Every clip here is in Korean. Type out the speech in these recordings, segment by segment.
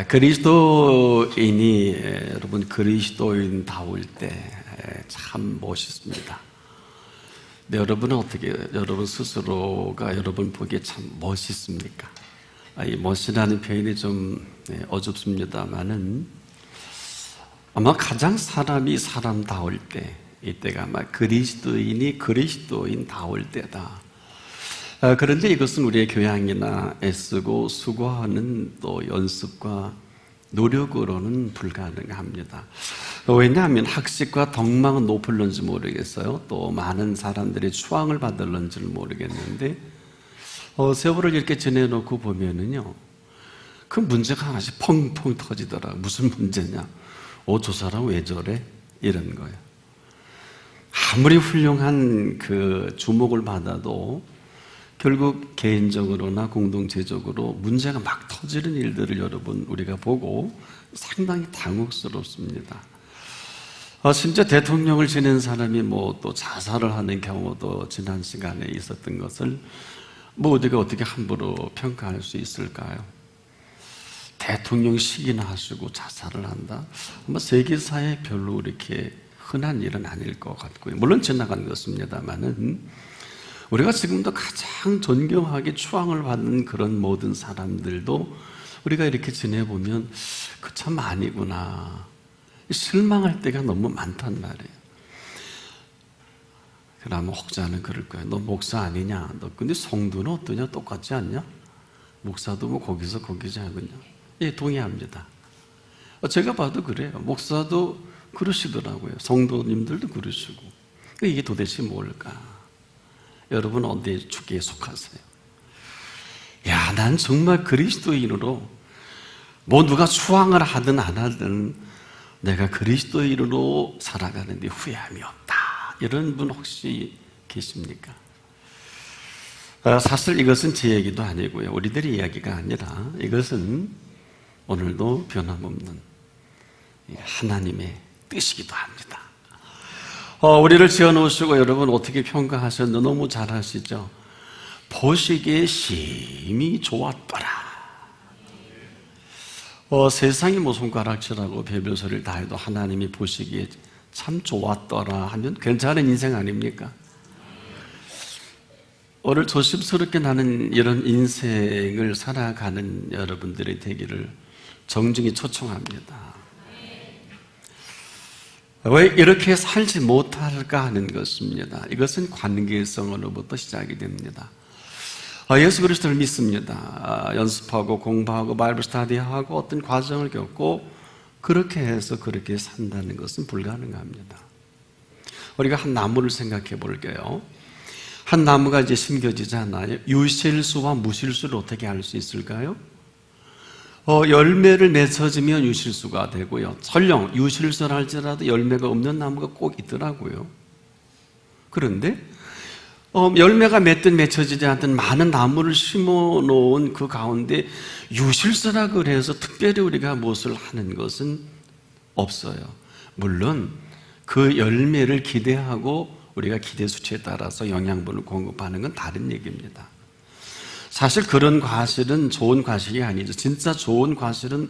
그리스도인이 여러분 그리스도인다울 때 참 멋있습니다. 근데 여러분은 어떻게 여러분 스스로가 여러분 보기에 참 멋있습니까? 이 멋이라는 표현이 좀 어줍습니다만은 아마 가장 사람이 사람다울 때 이때가 아마 그리스도인이 그리스도인다울 때다. 그런데 이것은 우리의 교양이나 애쓰고 수고하는 또 연습과 노력으로는 불가능합니다. 왜냐하면 학식과 덕망은 높을는지 모르겠어요. 또 많은 사람들이 추앙을 받을는지를 모르겠는데 세월을 이렇게 지내놓고 보면은요, 그 문제가 하나씩 펑펑 터지더라. 무슨 문제냐? 저 사람 왜 저래? 이런 거예요. 아무리 훌륭한 그 주목을 받아도 결국 개인적으로나 공동체적으로 문제가 막 터지는 일들을 여러분 우리가 보고 상당히 당혹스럽습니다. 심지어 대통령을 지낸 사람이 또 자살을 하는 경우도 지난 시간에 있었던 것을 우리가 어떻게 함부로 평가할 수 있을까요? 대통령식이나 하시고 자살을 한다? 아마 세계사에 별로 이렇게 흔한 일은 아닐 것 같고요. 물론 지나간 것입니다만은 우리가 지금도 가장 존경하게 추앙을 받는 그런 모든 사람들도 우리가 이렇게 지내보면 그 참 아니구나, 실망할 때가 너무 많단 말이에요. 그러면 혹자는 그럴 거예요. 너 목사 아니냐? 너 근데 성도는 어떠냐? 똑같지 않냐? 목사도 거기서 거기지 하겠냐? 예, 동의합니다. 제가 봐도 그래요. 목사도 그러시더라고요. 성도님들도 그러시고. 이게 도대체 뭘까? 여러분 어디에 주기에 속하세요? 난 정말 그리스도인으로 누가 추앙을 하든 안 하든 내가 그리스도인으로 살아가는데 후회함이 없다. 이런 분 혹시 계십니까? 사실 이것은 제 얘기도 아니고요. 우리들의 이야기가 아니라 이것은 오늘도 변함없는 하나님의 뜻이기도 합니다. 우리를 지어놓으시고 여러분 어떻게 평가하셨는지 너무 잘 아시죠? 보시기에 심히 좋았더라. 세상이 손가락질하고 별별소리를 다 해도 하나님이 보시기에 참 좋았더라 하면 괜찮은 인생 아닙니까? 오늘 조심스럽게 나는 이런 인생을 살아가는 여러분들이 되기를 정중히 초청합니다. 왜 이렇게 살지 못할까 하는 것입니다. 이것은 관계성으로부터 시작이 됩니다. 예수 그리스도를 믿습니다. 연습하고 공부하고 바이블 스터디하고 어떤 과정을 겪고 그렇게 해서 그렇게 산다는 것은 불가능합니다. 우리가 한 나무를 생각해 볼게요. 한 나무가 이제 심겨지잖아요. 유실수와 무실수를 어떻게 알 수 있을까요? 열매를 맺어지면 유실수가 되고요. 설령 유실수를 할지라도 열매가 없는 나무가 꼭 있더라고요. 그런데 열매가 맺든 맺혀지지 않든 많은 나무를 심어 놓은 그 가운데 유실수라 그래서 특별히 우리가 무엇을 하는 것은 없어요. 물론 그 열매를 기대하고 우리가 기대 수치에 따라서 영양분을 공급하는 건 다른 얘기입니다. 사실 그런 과실은 좋은 과실이 아니죠. 진짜 좋은 과실은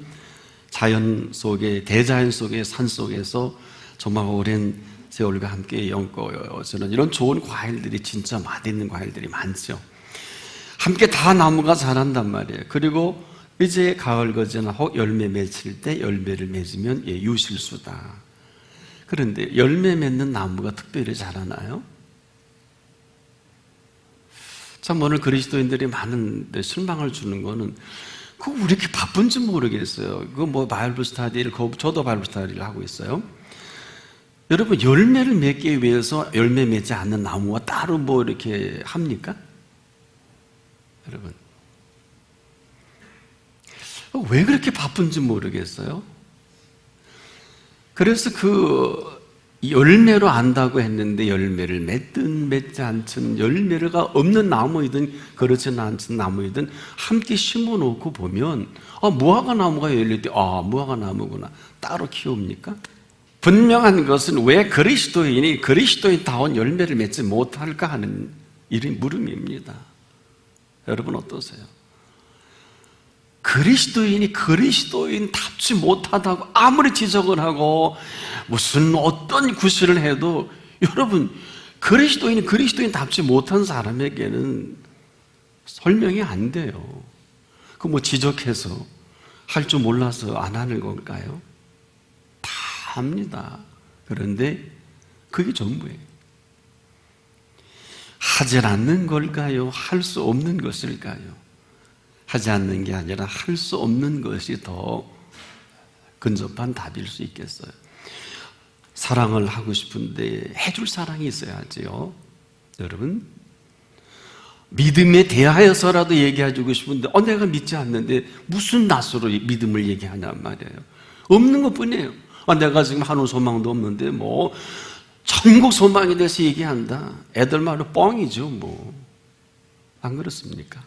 자연 속에, 대자연 속에, 산 속에서 정말 오랜 세월과 함께 엮어지는 이런 좋은 과일들이 진짜 맛있는 과일들이 많죠. 함께 다 나무가 자란단 말이에요. 그리고 이제 가을 거지나 혹 열매 맺힐 때 열매를 맺으면 유실수다. 그런데 열매 맺는 나무가 특별히 자라나요? 참 오늘 그리스도인들이 많은데 실망을 주는 거는 그거 왜 이렇게 바쁜지 모르겠어요. 그거 바이블 스터디를, 저도 바이블 스터디를 하고 있어요. 여러분 열매를 맺기 위해서 열매 맺지 않는 나무와 따로 이렇게 합니까? 여러분 왜 그렇게 바쁜지 모르겠어요. 그래서 열매로 안다고 했는데 열매를 맺든 맺지 않든 열매가 없는 나무이든 그렇지 않은 나무이든 함께 심어놓고 보면 무화과 나무가 열릴 때 무화과 나무구나 따로 키웁니까? 분명한 것은 왜 그리스도인이 그리스도인다운 열매를 맺지 못할까 하는 일이 물음입니다. 여러분 어떠세요? 그리스도인이 그리스도인답지 못하다고 아무리 지적을 하고 무슨 어떤 구실을 해도 여러분, 그리스도인이 그리스도인답지 못한 사람에게는 설명이 안 돼요. 그 뭐 지적해서 할 줄 몰라서 안 하는 걸까요? 다 합니다. 그런데 그게 전부예요. 하지 않는 걸까요? 할 수 없는 것일까요? 하지 않는 게 아니라 할 수 없는 것이 더 근접한 답일 수 있겠어요. 사랑을 하고 싶은데 해줄 사랑이 있어야지요. 여러분, 믿음에 대하여서라도 얘기해주고 싶은데 내가 믿지 않는데 무슨 낯으로 믿음을 얘기하냔 말이에요. 없는 것뿐이에요. 내가 지금 한우 소망도 없는데 뭐 천국 소망에 대해서 얘기한다. 애들 말로 뻥이죠. 뭐 안 그렇습니까?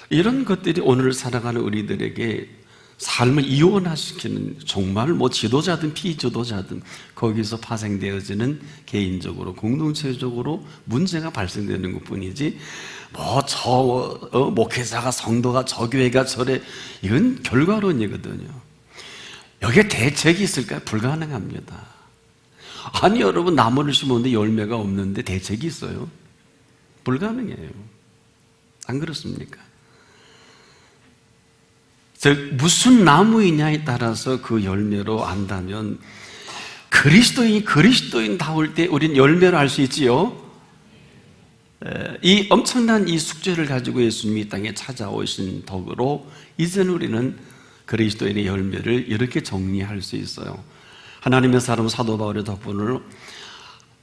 이런 것들이 오늘 살아가는 우리들에게 삶을 이원화시키는, 정말 뭐 지도자든 피지도자든 거기서 파생되어지는 개인적으로 공동체적으로 문제가 발생되는 것뿐이지 목회자가, 성도가, 저 교회가 저래, 이건 결과론이거든요. 여기에 대책이 있을까요? 불가능합니다. 아니 여러분, 나무를 심었는데 열매가 없는데 대책이 있어요? 불가능해요. 안 그렇습니까? 즉 무슨 나무이냐에 따라서 그 열매로 안다면, 그리스도인이 그리스도인다울 때 우리는 열매를 알 수 있지요. 이 엄청난 이 숙제를 가지고 예수님이 이 땅에 찾아오신 덕으로 이제는 우리는 그리스도인의 열매를 이렇게 정리할 수 있어요. 하나님의 사람 사도 바울의 덕분으로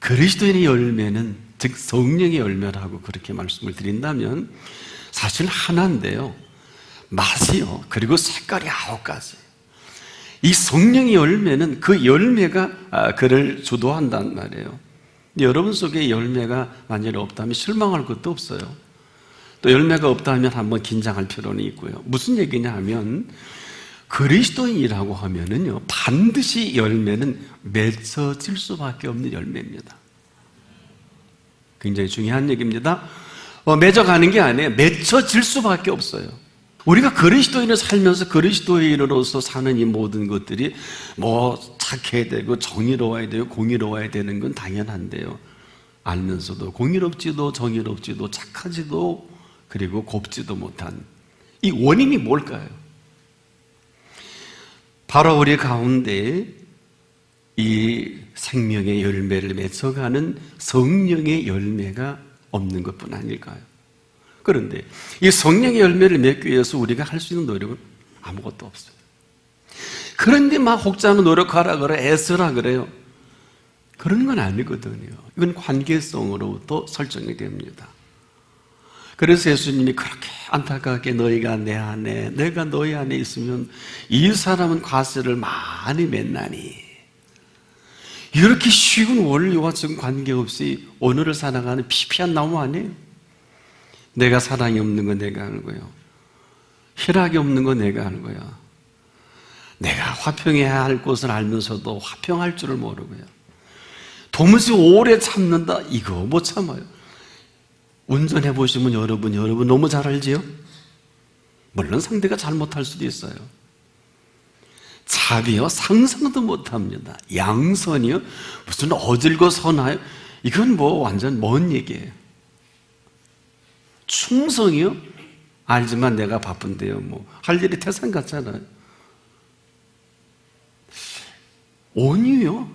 그리스도인의 열매는, 즉 성령의 열매라고 그렇게 말씀을 드린다면 사실 하나인데요, 맛이요, 그리고 색깔이 9가지. 이 성령의 열매는 그 열매가 그를 주도한단 말이에요. 여러분 속에 열매가 만약에 없다면 실망할 것도 없어요. 또 열매가 없다면 한번 긴장할 필요는 있고요. 무슨 얘기냐 하면, 그리스도인이라고 하면은요, 반드시 열매는 맺어질 수밖에 없는 열매입니다. 굉장히 중요한 얘기입니다. 맺어가는 게 아니에요. 맺어질 수밖에 없어요. 우리가 그리스도인을 살면서 그리스도인으로서 사는 이 모든 것들이 뭐 착해야 되고 정의로워야 되고 공의로워야 되는 건 당연한데요, 알면서도 공의롭지도 정의롭지도 착하지도 그리고 곱지도 못한 이 원인이 뭘까요? 바로 우리 가운데 이 생명의 열매를 맺어가는 성령의 열매가 없는 것뿐 아닐까요? 그런데 이 성령의 열매를 맺기 위해서 우리가 할 수 있는 노력은 아무것도 없어요. 그런데 막 혹자는 노력하라 그래, 애쓰라 그래요. 그런 건 아니거든요. 이건 관계성으로부터 설정이 됩니다. 그래서 예수님이 그렇게 안타깝게 너희가 내 안에, 내가 너희 안에 있으면 이 사람은 과실을 많이 맺나니, 이렇게 쉬운 원리와 지금 관계없이 오늘을 살아가는 피피한 나무 아니에요? 내가 사랑이 없는 건 내가 알고요, 희락이 없는 건 내가 알고요, 내가 화평해야 할 것을 알면서도 화평할 줄을 모르고요, 도무지 오래 참는다, 이거 못 참아요. 운전해 보시면 여러분 너무 잘 알지요? 물론 상대가 잘못할 수도 있어요. 자비요, 상상도 못합니다. 양선이요, 무슨 어질고 서나요? 이건 뭐 완전 먼 얘기예요. 충성이요, 알지만 내가 바쁜데요, 뭐 할 일이 태산 같잖아요. 온유요,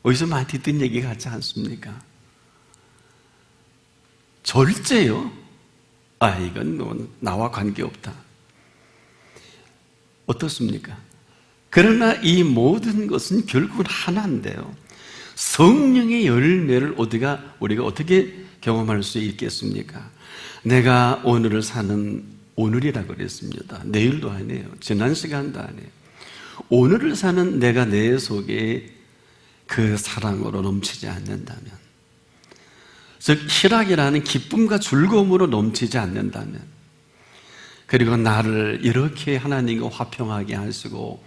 어디서 많이 듣던 얘기 같지 않습니까? 절제요, 이건 뭐 나와 관계없다. 어떻습니까? 그러나 이 모든 것은 결국은 하나인데요, 성령의 열매를 우리가 어떻게 경험할 수 있겠습니까? 내가 오늘을 사는, 오늘이라고 그랬습니다. 내일도 아니에요. 지난 시간도 아니에요. 오늘을 사는 내가 내 속에 그 사랑으로 넘치지 않는다면, 즉 희락이라는 기쁨과 즐거움으로 넘치지 않는다면, 그리고 나를 이렇게 하나님과 화평하게 하시고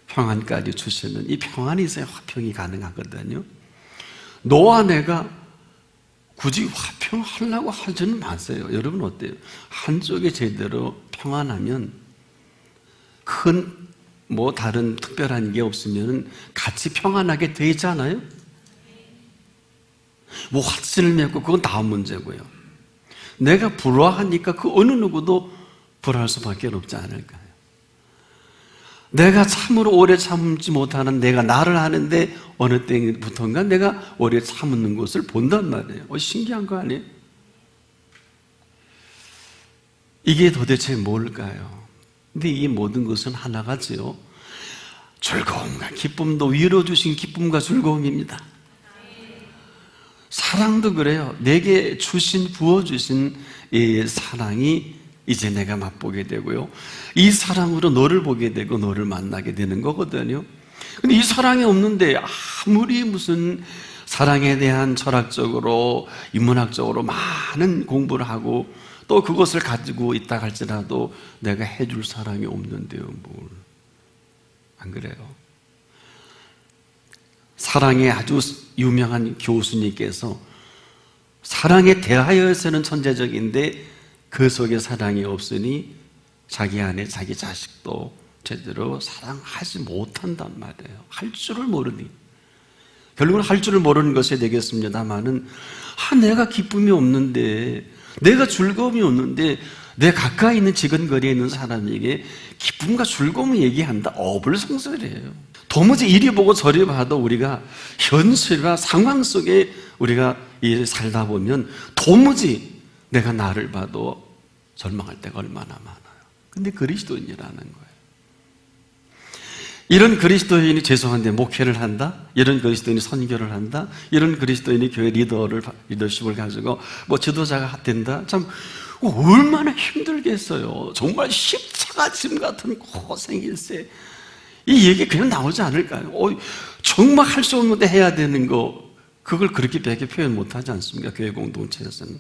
평안까지 주시는 이 평안이 있어야 화평이 가능하거든요. 너와 내가 굳이 화평하려고 하지는 마세요. 여러분 어때요? 한쪽에 제대로 평안하면 큰 다른 특별한 게 없으면 같이 평안하게 돼 있잖아요. 확신을 맺고 그건 다음 문제고요. 내가 불화하니까 그 어느 누구도 불화할 수밖에 없지 않을까요? 내가 참으로 오래 참지 못하는 내가 나를 하는데 어느 때부터인가 내가 오래 참는 것을 본단 말이에요. 신기한 거 아니에요? 이게 도대체 뭘까요? 근데 이 모든 것은 하나가지요. 즐거움과 기쁨도 위로 주신 기쁨과 즐거움입니다. 사랑도 그래요. 내게 부어주신 이 사랑이 이제 내가 맛보게 되고요. 이 사랑으로 너를 보게 되고 너를 만나게 되는 거거든요. 근데 이 사랑이 없는데 아무리 무슨 사랑에 대한 철학적으로 인문학적으로 많은 공부를 하고 또 그것을 가지고 있다 할지라도 내가 해줄 사랑이 없는데요. 안 그래요? 사랑의 아주 유명한 교수님께서 사랑에 대하여서는 천재적인데 그 속에 사랑이 없으니 자기 안에 자기 자식도 제대로 사랑하지 못한단 말이에요. 할 줄을 모르니. 결국은 할 줄을 모르는 것이 되겠습니다만은 내가 기쁨이 없는데 내가 즐거움이 없는데 내 가까이 있는 지근거리에 있는 사람에게 기쁨과 즐거움을 얘기한다? 어불성설이에요. 도무지 이리 보고 저리 봐도 우리가 현실과 상황 속에 우리가 살다 보면 도무지 내가 나를 봐도 절망할 때가 얼마나 많아요. 근데 그리스도인이라는 거예요. 이런 그리스도인이 죄송한데 목회를 한다? 이런 그리스도인이 선교를 한다? 이런 그리스도인이 교회 리더십을 가지고 지도자가 된다? 참 얼마나 힘들겠어요. 정말 십자가 짐 같은 고생일세. 이 얘기 그냥 나오지 않을까요? 정말 할 수 없는데 해야 되는 거, 그걸 그렇게 배게 표현 못하지 않습니까? 교회 공동체에서는.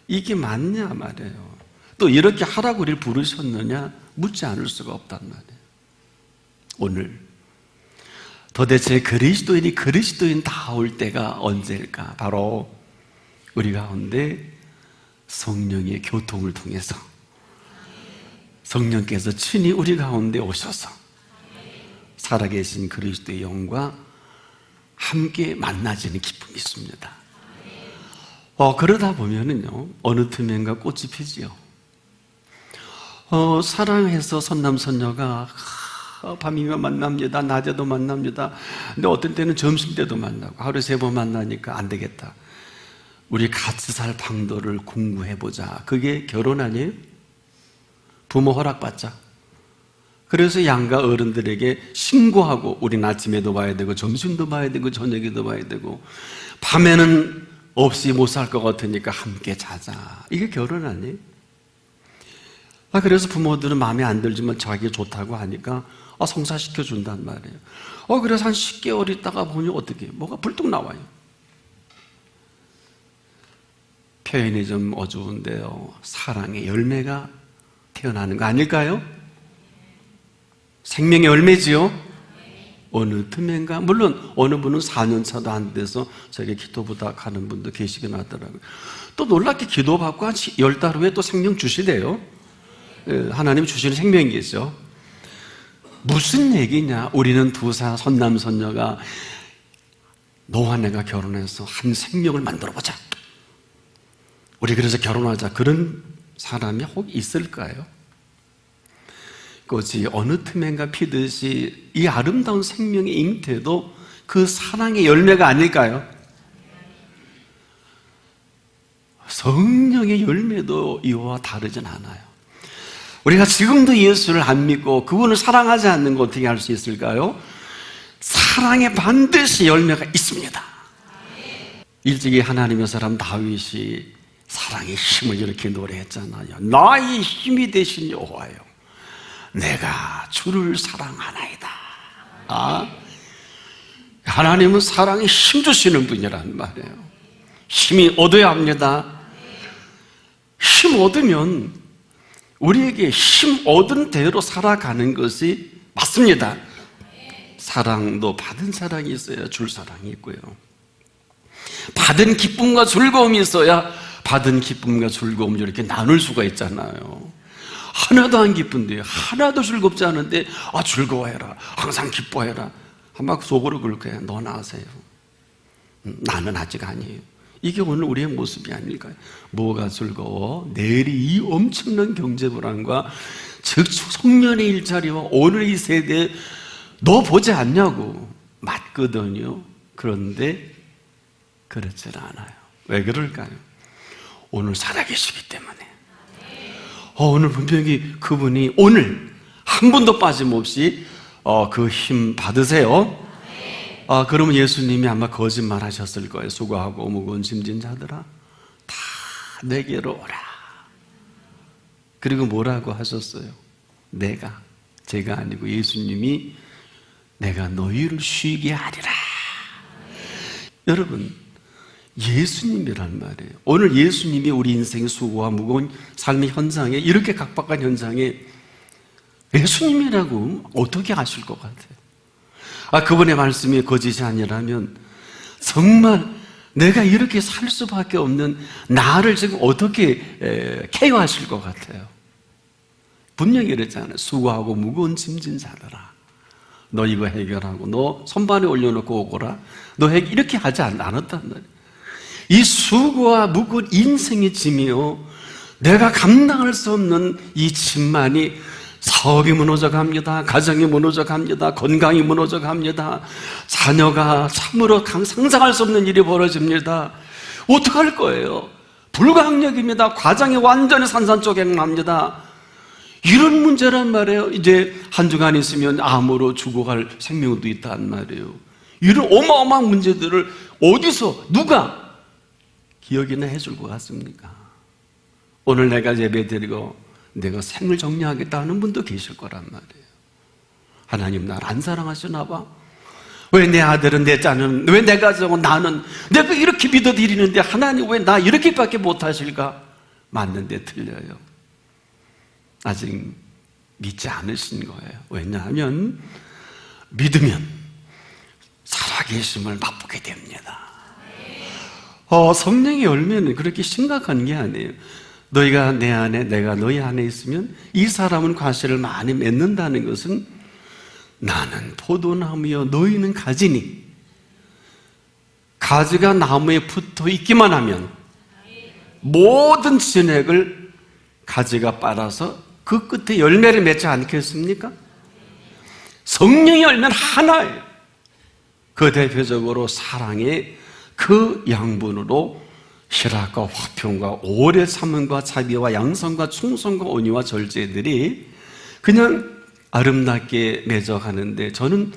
이게 맞냐 말이에요. 또 이렇게 하라고 우리를 부르셨느냐 묻지 않을 수가 없단 말이에요. 오늘 도대체 그리스도인이 그리스도인다울 때가 언제일까? 바로 우리 가운데 성령의 교통을 통해서 성령께서 친히 우리 가운데 오셔서 살아계신 그리스도의 영과 함께 만나지는 기쁨이 있습니다. 그러다 보면은요, 어느 틈엔가 꽃이 피지요. 사랑해서 선남선녀가 밤이면 만납니다. 낮에도 만납니다. 근데 어떤 때는 점심때도 만나고 하루에 3번 만나니까 안 되겠다. 우리 같이 살 방도를 공부해보자. 그게 결혼 아니에요? 부모 허락받자. 그래서 양가 어른들에게 신고하고 우리는 아침에도 봐야 되고 점심도 봐야 되고 저녁에도 봐야 되고 밤에는 없이 못 살 것 같으니까 함께 자자. 이게 결혼 아니에요? 그래서 부모들은 마음에 안 들지만 자기가 좋다고 하니까 성사시켜 준단 말이에요. 그래서 한 10개월 있다가 보니 어떻게 뭐가 불뚝 나와요. 표현이 좀 어두운데요, 사랑의 열매가 태어나는 거 아닐까요? 생명의 열매지요? 어느 틈엔가, 물론 어느 분은 4년 차도 안 돼서 저에게 기도 부탁하는 분도 계시긴 하더라고요. 또 놀랍게 기도받고 한 10달 후에 또 생명 주시대요. 하나님 주시는 생명이 있죠. 무슨 얘기냐? 우리는 두 선남선녀가 너와 내가 결혼해서 한 생명을 만들어보자. 우리 그래서 결혼하자. 그런 사람이 혹 있을까요? 꽃이 어느 틈엔가 피듯이 이 아름다운 생명의 잉태도 그 사랑의 열매가 아닐까요? 성령의 열매도 이와 다르진 않아요. 우리가 지금도 예수를 안 믿고 그분을 사랑하지 않는 거 어떻게 할 수 있을까요? 사랑에 반드시 열매가 있습니다. 일찍이 하나님의 사람 다윗이 사랑의 힘을 이렇게 노래했잖아요. 나의 힘이 되신 여호와여, 내가 주를 사랑하나이다. 하나님은 사랑에 힘 주시는 분이란 말이에요. 힘이 얻어야 합니다. 힘 얻으면 우리에게 힘 얻은 대로 살아가는 것이 맞습니다. 사랑도 받은 사랑이 있어야 줄 사랑이 있고요. 받은 기쁨과 즐거움이 있어야 받은 기쁨과 즐거움을 이렇게 나눌 수가 있잖아요. 하나도 안 기쁜데, 하나도 즐겁지 않은데 즐거워해라, 항상 기뻐해라. 한번 속으로 그럴 거예요. 너 나으세요. 나는 아직 아니에요. 이게 오늘 우리의 모습이 아닐까요? 뭐가 즐거워? 내일이 이 엄청난 경제 불안과 즉 성년의 일자리와 오늘 이 세대에 너 보지 않냐고 맞거든요. 그런데 그렇지 않아요. 왜 그럴까요? 오늘 살아계시기 때문에. 오늘 분명히 그분이 오늘 한 분도 빠짐없이 그 힘 받으세요. 그러면 예수님이 아마 거짓말 하셨을 거예요. 수고하고 무거운 짐진 자들아 다 내게로 오라. 그리고 뭐라고 하셨어요? 제가 아니고 예수님이 내가 너희를 쉬게 하리라. 여러분, 예수님이란 말이에요. 오늘 예수님이 우리 인생의 수고와 무거운 삶의 현장에, 이렇게 각박한 현장에 예수님이라고 어떻게 아실 것 같아요? 그분의 말씀이 거짓이 아니라면 정말 내가 이렇게 살 수밖에 없는 나를 지금 어떻게 케어하실 것 같아요? 분명히 그랬잖아요. 수고하고 무거운 짐진 자들아 너 이거 해결하고 너 선반에 올려놓고 오거라. 너 이렇게 하지 않았단 말이에요. 이 수고와 무거운 인생의 짐이요, 내가 감당할 수 없는 이 짐만이 사업이 무너져갑니다. 가정이 무너져갑니다. 건강이 무너져갑니다. 자녀가 참으로 상상할 수 없는 일이 벌어집니다. 어떡할 거예요? 불가항력입니다. 과정이 완전히 산산조각납니다. 이런 문제란 말이에요. 이제 한 주간 있으면 암으로 죽어갈 생명도 있단 말이에요. 이런 어마어마한 문제들을 어디서 누가 기억이나 해줄 것 같습니까? 오늘 내가 예배드리고 내가 생을 정리하겠다 하는 분도 계실 거란 말이에요. 하나님 나를 안 사랑하시나 봐. 왜 내 아들은 내 짠은, 왜 내 가정은 나는 내가 이렇게 믿어드리는데 하나님 왜 나 이렇게밖에 못하실까? 맞는데 틀려요. 아직 믿지 않으신 거예요. 왜냐하면 믿으면 살아계심을 맛보게 됩니다. 성령의 열매는 그렇게 심각한 게 아니에요. 너희가 내 안에, 내가 너희 안에 있으면 이 사람은 과실을 많이 맺는다는 것은 나는 포도나무여 너희는 가지니, 가지가 나무에 붙어 있기만 하면 모든 진액을 가지가 빨아서 그 끝에 열매를 맺지 않겠습니까? 성령의 열매는 하나예요. 그 대표적으로 사랑의 그 양분으로 희락과 화평과 오래 참음과 자비와 양선과 충성과 온유와 절제들이 그냥 아름답게 맺어가는데, 저는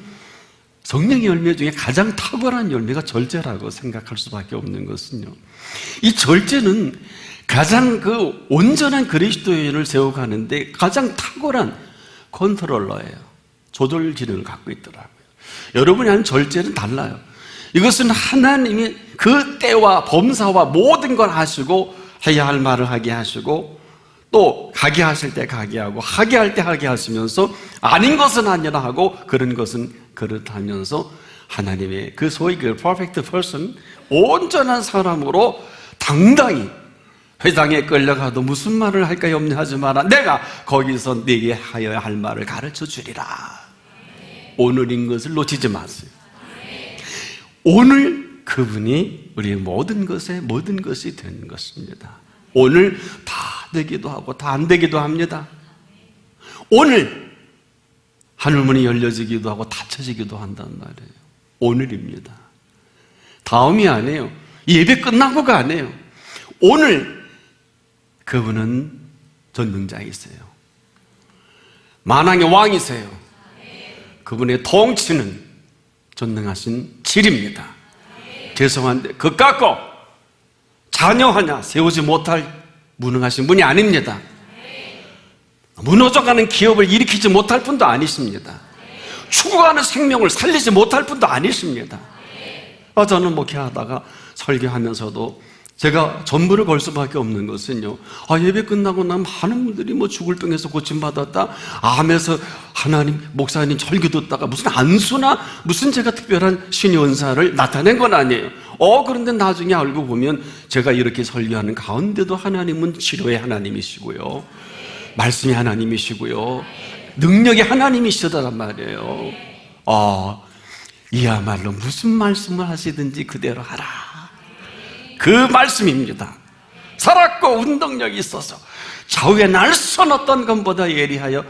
성령의 열매 중에 가장 탁월한 열매가 절제라고 생각할 수밖에 없는 것은요, 이 절제는 가장 그 온전한 그리스도인을 세워가는데 가장 탁월한 컨트롤러예요. 조절 기능을 갖고 있더라고요. 여러분이 하는 절제는 달라요. 이것은 하나님이 그 때와 범사와 모든 걸 하시고, 해야 할 말을 하게 하시고, 또 가게 하실 때 가게 하고, 하게 할 때 하게 하시면서 아닌 것은 아니라 하고 그런 것은 그렇다면서 하나님의 그 소위 그 perfect person, 온전한 사람으로 당당히 회당에 끌려가도 무슨 말을 할까 염려하지 마라. 내가 거기서 네게 하여야 할 말을 가르쳐 주리라. 오늘인 것을 놓치지 마세요. 오늘 그분이 우리의 모든 것에 모든 것이 되는 것입니다. 오늘 다 되기도 하고 다 안 되기도 합니다. 오늘 하늘문이 열려지기도 하고 닫혀지기도 한단 말이에요. 오늘입니다. 다음이 아니에요. 예배 끝나고가 아니에요. 오늘 그분은 전능자이세요. 만왕의 왕이세요. 그분의 통치는 전능하신 질입니다. 죄송한데 그 깎고 자녀 하나 세우지 못할 무능하신 분이 아닙니다. 무너져가는 기업을 일으키지 못할 분도 아니십니다. 죽어가는 생명을 살리지 못할 분도 아니십니다. 저는 목회하다가 설교하면서도 제가 전부를 걸 수밖에 없는 것은요, 예배 끝나고 나면 많은 분들이 뭐 죽을 병에서 고침받았다, 암에서 하나님, 목사님 설교 듣다가 무슨 안수나 무슨 제가 특별한 신의 은사를 나타낸 건 아니에요. 그런데 나중에 알고 보면 제가 이렇게 설교하는 가운데도 하나님은 치료의 하나님이시고요, 말씀의 하나님이시고요, 능력의 하나님이시더란 말이에요. 이야말로 무슨 말씀을 하시든지 그대로 하라, 그 말씀입니다. 살았고 운동력이 있어서 좌우에 날선 어떤 것보다 예리하여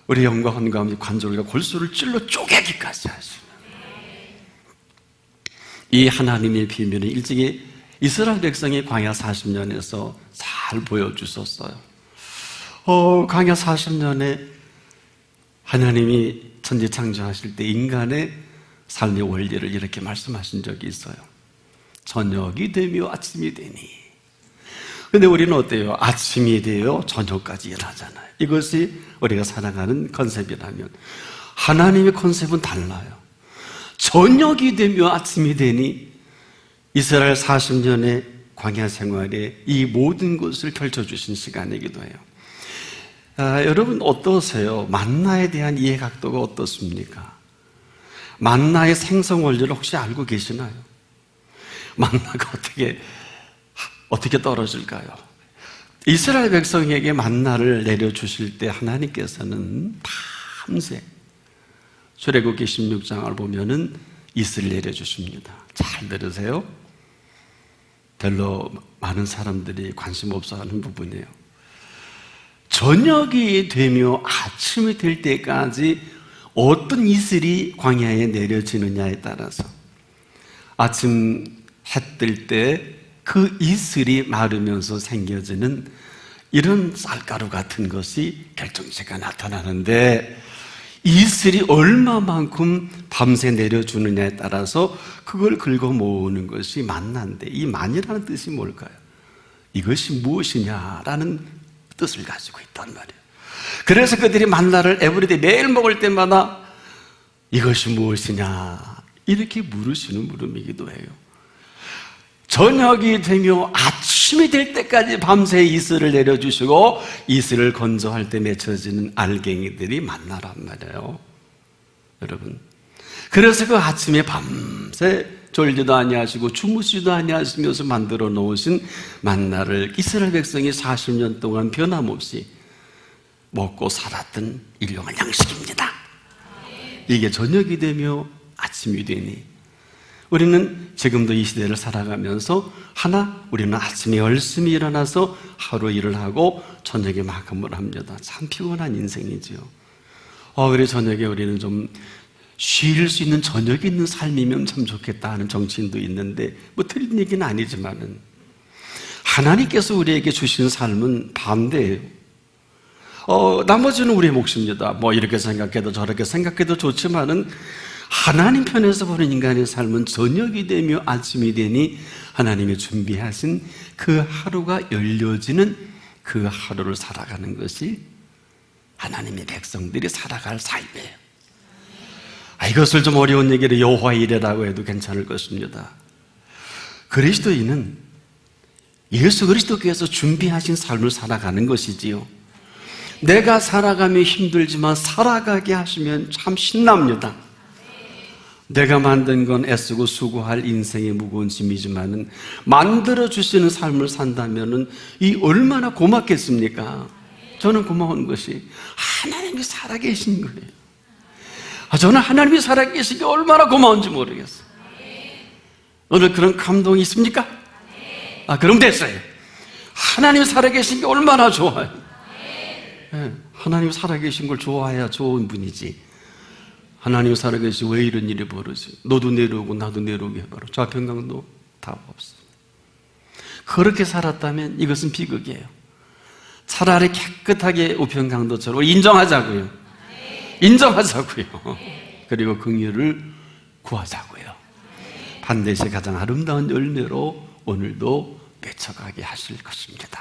우리 영과 혼과 관절과 골수를 찔러 쪼개기까지 하시는 이 하나님의 비밀은 일찍이 이스라엘 백성이 광야 40년에서 잘 보여주셨어요. 광야 40년에 하나님이 천지 창조하실 때 인간의 삶의 원리를 이렇게 말씀하신 적이 있어요. 저녁이 되며 아침이 되니. 근데 우리는 어때요? 아침이 되어 저녁까지 일하잖아요. 이것이 우리가 살아가는 컨셉이라면, 하나님의 컨셉은 달라요. 저녁이 되며 아침이 되니, 이스라엘 40년의 광야 생활에 이 모든 것을 펼쳐주신 시간이기도 해요. 여러분 어떠세요? 만나에 대한 이해각도가 어떻습니까? 만나의 생성 원리를 혹시 알고 계시나요? 만나가 어떻게 떨어질까요? 이스라엘 백성에게 만나를 내려주실 때 하나님께서는 밤새, 출애굽기 16장을 보면은 이슬을 내려주십니다. 잘 들으세요. 별로 많은 사람들이 관심 없어 하는 부분이에요. 저녁이 되며 아침이 될 때까지 어떤 이슬이 광야에 내려지느냐에 따라서 아침 해 뜰 때 그 이슬이 마르면서 생겨지는 이런 쌀가루 같은 것이 결정체가 나타나는데, 이슬이 얼마만큼 밤새 내려주느냐에 따라서 그걸 긁어 모으는 것이 만나인데, 이 만이라는 뜻이 뭘까요? 이것이 무엇이냐라는 뜻을 가지고 있단 말이에요. 그래서 그들이 만나를 에브리데이 매일 먹을 때마다 이것이 무엇이냐 이렇게 물으시는 물음이기도 해요. 저녁이 되며 아침이 될 때까지 밤새 이슬을 내려주시고 이슬을 건조할 때 맺혀지는 알갱이들이 만나란 말이에요. 여러분, 그래서 그 아침에 밤새 졸지도 아니하시고 주무시지도 아니하시면서 만들어 놓으신 만나를 이스라엘 백성이 40년 동안 변함없이 먹고 살았던 일용할 양식입니다. 이게 저녁이 되며 아침이 되니, 우리는 지금도 이 시대를 살아가면서 우리는 아침에 열심히 일어나서 하루 일을 하고 저녁에 마감을 합니다. 참 피곤한 인생이지요. 그래 저녁에 우리는 좀 쉴 수 있는 저녁이 있는 삶이면 참 좋겠다 하는 정치인도 있는데, 뭐 틀린 얘기는 아니지만은 하나님께서 우리에게 주신 삶은 반대예요. 나머지는 우리의 몫입니다. 뭐 이렇게 생각해도 저렇게 생각해도 좋지만은 하나님 편에서 보는 인간의 삶은 저녁이 되며 아침이 되니 하나님이 준비하신 그 하루가 열려지는 그 하루를 살아가는 것이 하나님의 백성들이 살아갈 삶이에요. 이것을 좀 어려운 얘기를 여호와의 이레라고 해도 괜찮을 것입니다. 그리스도인은 예수 그리스도께서 준비하신 삶을 살아가는 것이지요. 내가 살아가며 힘들지만 살아가게 하시면 참 신납니다. 내가 만든 건 애쓰고 수고할 인생의 무거운 짐이지만은 만들어주시는 삶을 산다면은 이 얼마나 고맙겠습니까? 저는 고마운 것이 하나님이 살아계신 거예요. 저는 하나님이 살아계신 게 얼마나 고마운지 모르겠어요. 오늘 그런 감동이 있습니까? 그럼 됐어요. 하나님이 살아계신 게 얼마나 좋아요. 하나님이 살아계신 걸 좋아해야 좋은 분이지. 하나님이 살아계시 왜 이런 일이 벌어지? 너도 내려오고 나도 내려오게 해봐라. 좌평강도 답 없어. 그렇게 살았다면 이것은 비극이에요. 차라리 깨끗하게 우평강도처럼 인정하자고요. 인정하자고요. 그리고 긍휼을 구하자고요. 반드시 가장 아름다운 열매로 오늘도 맺혀가게 하실 것입니다.